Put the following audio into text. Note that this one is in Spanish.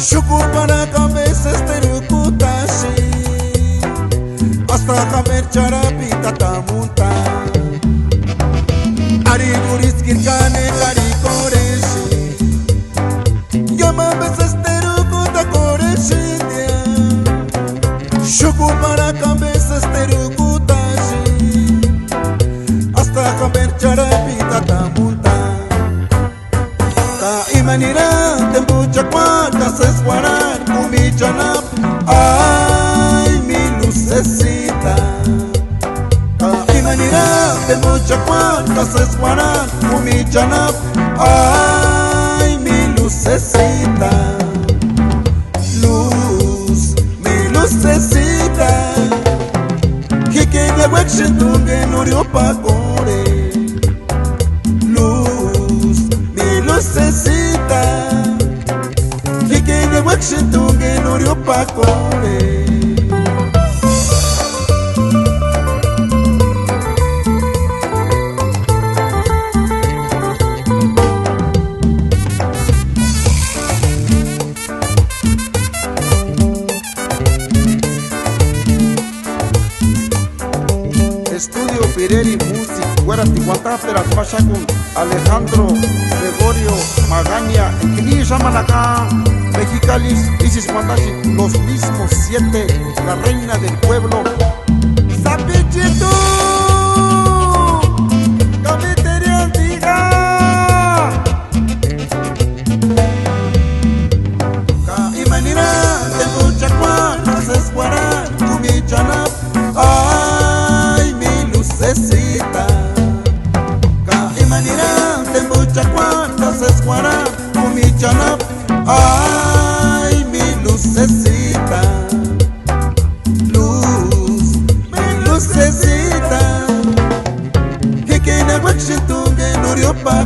Shuku para cabeza esterukutashi hasta caber charapita tamunta Ari guriskir kane kari koreshi Yama veces esterukuta koreshi dia Shuku para cabeza esterukutashi hasta caber charapita tamunta Ta imanira tembucha cuanta se esguaran kumichanap Ay mi lucecita Ta imanira tembucha cuanta se esguaran kumichanap Ay mi lucecita Luz, mi lucecita Kike de wekshin tunge nurio pa kore Lucecita Kike de wekshin tunge nurio pa kore Estudio Pireri Music, Guara Tihuantapera, Pachacun, Alejandro Gregorio Magaña, Kini Shamalacá, Mexicalis, Isis Guandashi, los mismos 7, la reina del pueblo, Zapichito, Cafetería Antigua, Imanira, de Muchacuán, Haces Guarán, Kumichanap, Lucecita Imanira tembucha cuando se escuara kumichanap Ay mi lucecita Luz, mi lucecita Kike na wekshin tunge nurio pa